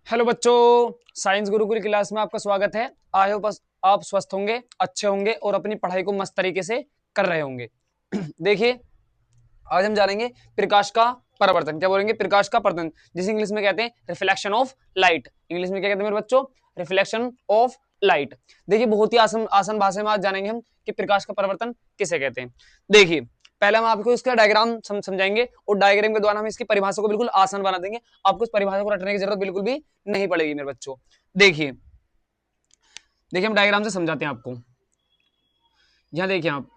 Hello बच्चों, science Gurukul class में आपका स्वागत है। आई होप आप स्वस्थ होंगे, अच्छे होंगे और अपनी पढ़ाई को मस्त तरीके से कर रहे होंगे। देखिए, आज हम जानेंगे प्रकाश का परावर्तन। क्या बोलेंगे? प्रकाश का परावर्तन, जिसे इंग्लिश में कहते हैं रिफ्लेक्शन ऑफ लाइट। इंग्लिश में क्या कहते हैं मेरे बच्चों? Reflection of light. देखिए, बहुत ही आसान आसान भाषा में आज जानेंगे हम कि प्रकाश का परावर्तन किसे कहते हैं। देखिए, पहले हम आपको इसका डायग्राम समझाएंगे और डायग्राम के द्वारा हम इसकी परिभाषा को बिल्कुल आसान बना देंगे। आपको इस परिभाषा को रटने की जरूरत बिल्कुल भी नहीं पड़ेगी मेरे बच्चों। देखिए देखिए हम डायग्राम से समझाते हैं आपको। यहां देखिए आप,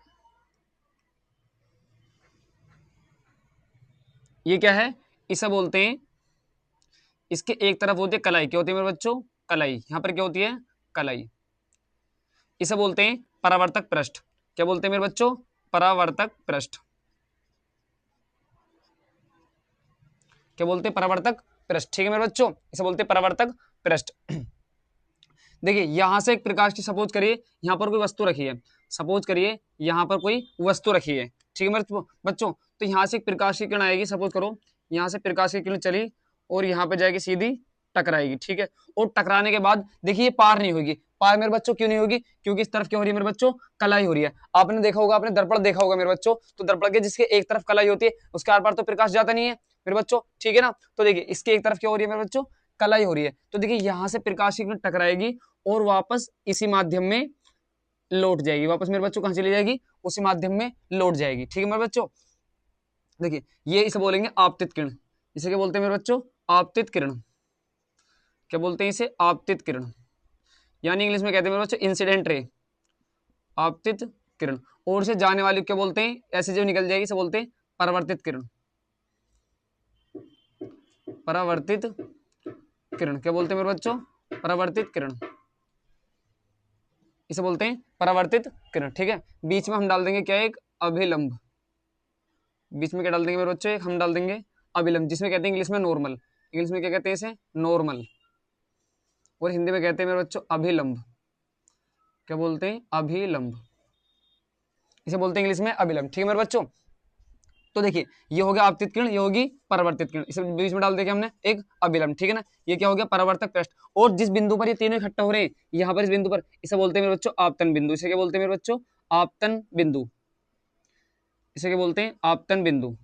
ये क्या है? इसे बोलते हैं, इसके एक तरफ होती है कलाई। क्या होती है मेरे बच्चों? कलाई। यहां पर क्या होती है? कलाई। इसे बोलते हैं परावर्तक पृष्ठ। क्या बोलते हैं मेरे बच्चों? परावर्तक पृष्ठ। क्या बोलते हैं? परावर्तक पृष्ठ। ठीक है मेरे बच्चों, इसे बोलते हैं परावर्तक पृष्ठ। देखिए, यहां से एक प्रकाश की, सपोज करिए यहां पर कोई वस्तु रखी है। सपोज करिए यहां पर कोई वस्तु रखी है। ठीक है मेरे बच्चों, तो यहां से एक प्रकाश की किरण आएगी। सपोज करो यहां से प्रकाश की किरण चली और यहां पे जाएगी, सीधी टकराएगी। ठीक है, और टकराने के बाद देखिए ये पार नहीं होगी। पार मेरे बच्चों क्यों नहीं होगी? क्योंकि इस तरफ क्या हो रही है मेरे बच्चों? कलाई हो रही है। आपने देखा होगा, आपने दर्पण देखा होगा मेरे बच्चों, तो दर्पण के जिसके एक तरफ कलाई होती है उसके आर पार तो प्रकाश जाता नहीं है मेरे बच्चों। ठीक है ना? तो देखिए इसके एक तरफ क्या हो रही है मेरे बच्चों? कलाई हो रही है। तो देखिए यहां से प्रकाश की किरण टकराएगी और वापस इसी माध्यम में लौट जाएगी। वापस मेरे बच्चों कहां चली जाएगी? उसी माध्यम में लौट जाएगी। ठीक है मेरे बच्चों, देखिए ये इसे बोलेंगे आपतित किरण। इसे क्या बोलते हैं मेरे बच्चों? आपतित किरण। क्या बोलते हैं इसे? आपतित किरण। यानी इंग्लिश में कहते हैं मेरे बच्चों इंसिडेंट रे। आपतित किरण। और से जाने वाली क्या बोलते हैं? ऐसे जो निकल जाएगी इसे बोलते हैं परावर्तित किरण। परावर्तित किरण। क्या बोलते हैं मेरे बच्चों? परावर्तित किरण। इसे बोलते हैं परावर्तित किरण। ठीक है, बीच में हम डाल देंगे क्या? एक अभिलंब। बीच में क्या डाल देंगे मेरे बच्चों? एक हम डाल देंगे अभिलंब, जिसमें कहते हैं इंग्लिश में नॉर्मल। इंग्लिश में क्या कहते हैं इसे? नॉर्मल। और हिंदी में कहते हैं मेरे बच्चों अभिलंब। क्या बोलते हैं? अभिलंब। इसे बोलते हैं इंग्लिश में अभिलंब। ठीक है मेरे बच्चों, तो देखिए ये हो गया आपतित किरण, ये होगी परावर्तित किरण। इसे बीच में डाल देंगे हमने एक अभिलंब। ठीक है ना? ये क्या हो गया? परावर्तक पृष्ठ। और जिस बिंदु पर ये तीनों इकट्ठा हो रहे हैं, यहाँ पर इस बिंदु पर, इसे बोलते हैं मेरे बच्चों आपतन बिंदु। इसे क्या बोलते हैं मेरे बच्चों? आपतन बिंदु। इसे क्या बोलते हैं? आपतन बिंदु।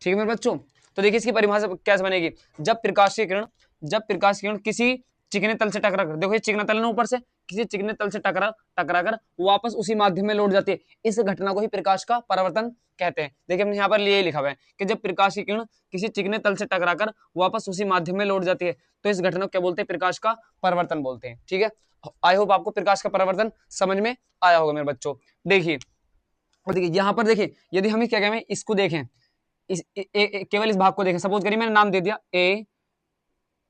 ठीक है मेरे बच्चों, तो देखिए इसकी परिभाषा कैसे बनेगी? जब प्रकाश की किरण, जब प्रकाश की किरण किसी चिकने तल से टकरा कर, देखो ये चिकना तल है ना, ऊपर से किसी चिकने तल से टकरा टकरा कर वापस उसी माध्यम में लौट जाती है, इस घटना को ही प्रकाश का परावर्तन कहते हैं। देखिए हमने यहाँ पर ये लिखा हुआ है कि जब प्रकाश की किरण किसी चिकने तल से टकरा कर वापस उसी माध्यम में लौट जाती है, तो इस घटना को क्या बोलते हैं? प्रकाश का परावर्तन बोलते हैं। ठीक है, आई होप आपको प्रकाश का परावर्तन समझ में आया होगा मेरे बच्चों। देखिए, और देखिए यहाँ पर देखिए, यदि हम क्या कहें, इसको देखें, केवल इस भाग को देखें। सपोज करिए मैंने नाम दे दिया ए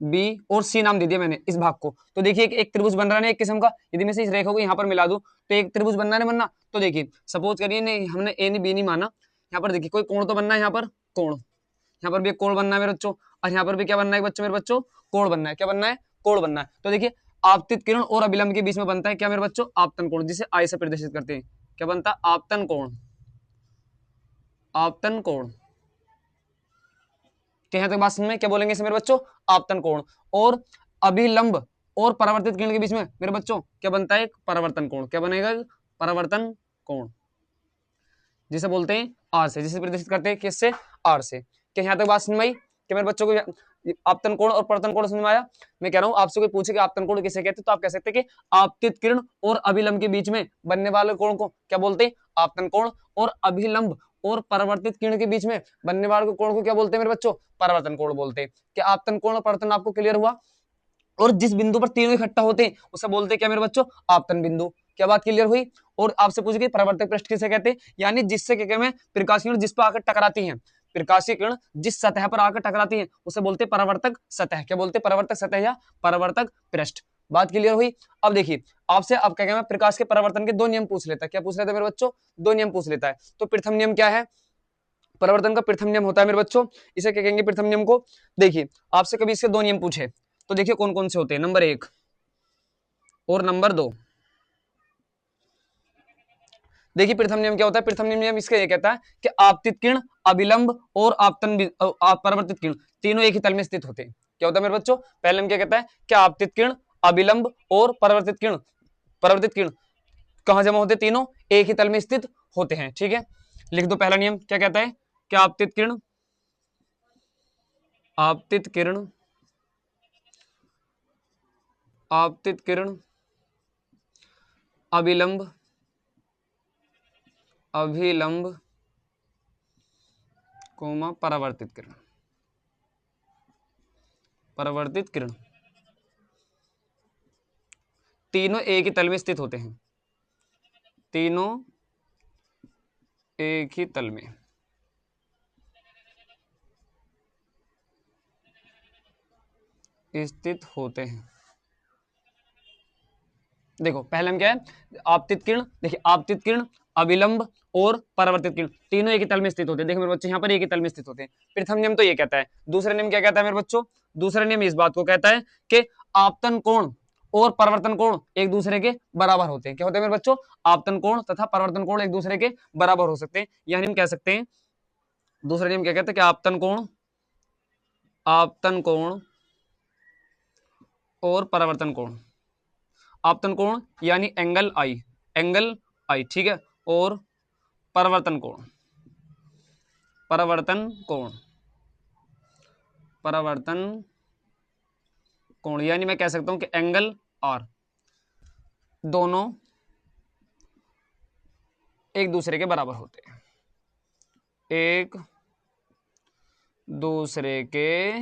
बी और सी, नाम दे दिया मैंने इस भाग को, तो देखिए एक त्रिभुज बन रहा है एक किस्म का। यदि मैं इस रेखा को यहाँ पर मिला दूं तो एक त्रिभुज बनना है बनना। तो देखिए सपोज करिए नहीं, हमने ए नहीं बी नहीं माना, यहाँ पर देखिए कोई कोण तो बनना है। यहाँ पर कोण, यहाँ पर भी एक कोण बनना है मेरे बच्चों, और यहाँ पर भी क्या बनना है बच्चों? मेरे बच्चों कोण बनना है। क्या बनना है? कोण बनना है। तो देखिए आपतित किरण और अभिलंब के बीच में बनता है क्या मेरे बच्चों? आपतन कोण, जिसे आई से प्रदर्शित करते हैं। क्या बनता है? आपतन कोण। आपतन कोण। यहाँ तक बात समझ में? क्या बोलेंगे इसे मेरे बच्चों? आपतन कोण। और अभिलंब और परावर्तित किरण के बीच में मेरे बच्चों क्या बनता है? एक परावर्तन कोण। क्या बनेगा? परावर्तन कोण, जिसे बोलते हैं आर से, जिसे प्रदर्शित करते हैं किससे? आर से। क्या यहाँ तक बात समझ में आई? कि मेरे बच्चों को आपतन कोण और परावर्तन कोण समझ में आया? मैं कह रहा हूँ आपसे कोई पूछे कि आपतन कोण किसे कहते हैं, तो आप कह सकते हैं कि आपतित किरण और अभिलंब के बीच में बनने वाले कोण को क्या बोलते हैं? आपतन कोण। और अभिलंब और परावर्तित किरण के बीच में बनने वाले कोण को क्या बोलते हैं मेरे बच्चों? परावर्तन कोण बोलते हैं। क्या आपतन कोण और परावर्तन आपको क्लियर हुआ? और जिस बिंदु पर तीनों इकट्ठा होते हैं उसे बोलते हैं क्या मेरे बच्चों? आपतन बिंदु। क्या बात क्लियर हुई? और आपसे पूछे कि परावर्तक पृष्ठ किसे कहते हैं? यानी जिससे क्या में प्रकाश किरण जिस पर आकर टकराती हैं, प्रकाशीय किरण जिस सतह पर आकर टकराती है उसे बोलते हैं परावर्तक सतह। क्या बोलते हैं? परावर्तक सतह या परावर्तक पृष्ठ। बात क्लियर हुई? अब देखिए आपसे अब क्या कहना, प्रकाश के परावर्तन के दो नियम पूछ लेता है। क्या पूछ लेता है मेरे बच्चों? दो नियम पूछ लेता है। तो प्रथम नियम क्या है? परिवर्तन का प्रथम नियम होता है मेरे बच्चों, इसे क्या कहेंगे प्रथम नियम को? देखिए आपसे कभी इसके दो नियम पूछे तो देखिए कौन कौन से होते हैं, नंबर एक और नंबर दो। देखिए प्रथम नियम क्या होता है? प्रथम नियम इसका ये कहता है कि आपतित किरण, अभिलंब और आपतन परावर्तित किरण तीनों एक ही तल में स्थित होते हैं। क्या होता है मेरे बच्चों, पहला नियम क्या कहता है कि आपतित किरण, अभिलंब और परावर्तित किरण कहां जमा होते, तीनों एक ही तल में स्थित होते हैं। ठीक है, लिख दो पहला नियम क्या कहता है कि आपतित किरण, आपतित किरण, आपतित किरण, अभिलंब, अभिलंब कोमा परावर्तित किरण, परावर्तित किरण तीनों एक ही तल में स्थित होते हैं, तीनों एक ही तल में स्थित होते हैं। देखो पहला हम क्या है, आपतित किरण, देखिए आपतित किरण, अभिलंब और परावर्तित किरण तीनों एक ही तल में स्थित होते हैं। देखो मेरे बच्चों यहाँ पर एक ही तल में स्थित होते हैं। प्रथम नियम तो ये कहता है। दूसरा नियम क्या कहता है मेरे बच्चों, दूसरा नियम इस बात को कहता है कि आपतन कोण और परावर्तन कोण एक दूसरे के बराबर होते हैं। क्या होते हैं मेरे बच्चों, आपतन कोण तथा परावर्तन कोण एक दूसरे के बराबर हो सकते हैं। यानी हम कह सकते हैं, दूसरा नियम क्या कहता है कि आपतन कोण, आपतन कोण और परावर्तन कोण, आपतन कोण यानी एंगल आई, एंगल आई, ठीक है, और परावर्तन कोण, परावर्तन कोण, परावर्तन कोण यानी मैं कह सकता हूं कि एंगल आर, दोनों एक दूसरे के बराबर होते हैं, एक दूसरे के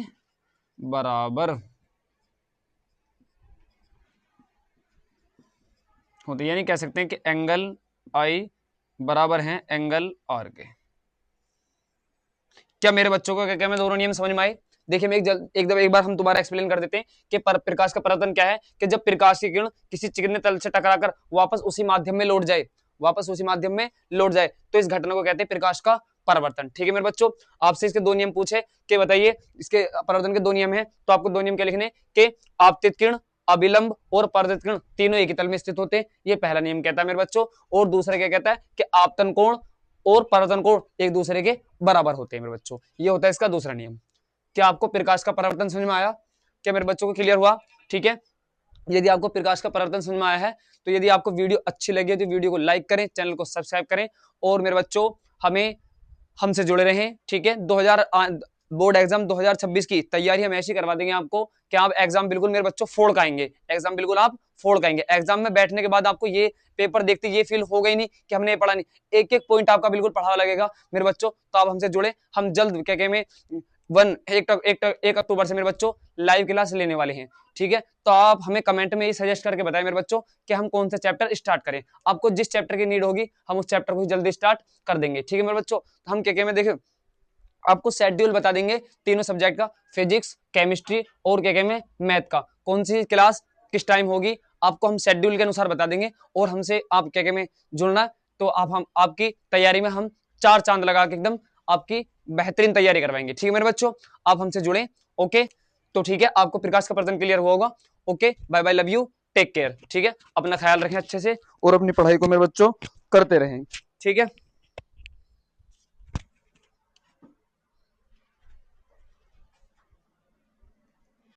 बराबर होते, यानी कह सकते हैं कि एंगल आई बराबर हैं एंगल आर के। क्या मेरे बच्चों को क्या मैं दोनों नियम समझ में आए? देखिए मैं एक बार हम दोबारा एक्सप्लेन कर देते हैं कि प्रकाश का परावर्तन क्या है, कि जब प्रकाश की किरण किसी चिकने तल से टकराकर वापस उसी माध्यम में लौट जाए, वापस उसी माध्यम में लौट जाए, तो इस घटना को कहते हैं प्रकाश का परावर्तन। ठीक है मेरे बच्चों, आपसे इसके दो नियम पूछे कि बताइए इसके परावर्तन के दो नियम है, तो आपको दो नियम क्या लिखने कि आपतित किरण, अभिलंब और परावर्तित किरण तीनों एक ही तल में स्थित होते हैं, ये पहला नियम कहता है मेरे बच्चों। और दूसरा क्या कहता है कि आपतन कोण और परावर्तन कोण एक दूसरे के बराबर होते हैं मेरे बच्चों, ये होता है इसका दूसरा नियम। क्या आपको प्रकाश का परावर्तन समझ में आया? क्या मेरे बच्चों को क्लियर हुआ? ठीक है, यदि आपको प्रकाश का परावर्तन समझ में आया है तो यदि आपको वीडियो अच्छी लगी है तो वीडियो को लाइक करें, चैनल को सब्सक्राइब करें, और मेरे बच्चों हमसे जुड़े रहें। ठीक है, बोर्ड एग्जाम 2026 की तैयारी हम ऐसी करवा देंगे आपको कि आप एग्जाम बिल्कुल मेरे बच्चों फोड़ खाएंगे, एग्जाम बिल्कुल आप फोड़ खाएंगे। एग्जाम में बैठने के बाद आपको ये पेपर देखते ये फील हो गई नहीं कि हमने ये पढ़ा नहीं, एक एक पॉइंट आपका बिल्कुल पढ़ा लगेगा मेरे बच्चों। तो आप हमसे जुड़े, हम जल्द क्या में एक अक्टूबर से मेरे बच्चों लाइव क्लास लेने वाले हैं। ठीक है, तो आप हमें कमेंट में ये सजेस्ट करके बताएं मेरे बच्चों कि हम कौन सा चैप्टर स्टार्ट करें। आपको जिस चैप्टर की नीड होगी हम उस चैप्टर को जल्दी स्टार्ट कर देंगे। ठीक है मेरे बच्चों, तो हम क्या में देखिए आपको शेड्यूल बता देंगे तीनों सब्जेक्ट का, फिजिक्स, केमिस्ट्री और क्या में मैथ का, कौन सी क्लास किस टाइम होगी आपको हम शेड्यूल के अनुसार बता देंगे। और हमसे आप क्या में जुड़ना तो हम आपकी तैयारी में हम चार चांद लगा के एकदम आपकी बेहतरीन तैयारी करवाएंगे। ठीक है मेरे बच्चों, आप हमसे जुड़े। ओके, तो ठीक है, आपको प्रकाश का परावर्तन क्लियर हुआ होगा। Okay, bye bye, love you, take care. ठीक है, अपना ख्याल रखें अच्छे से और अपनी पढ़ाई को मेरे बच्चों करते रहें। ठीक है।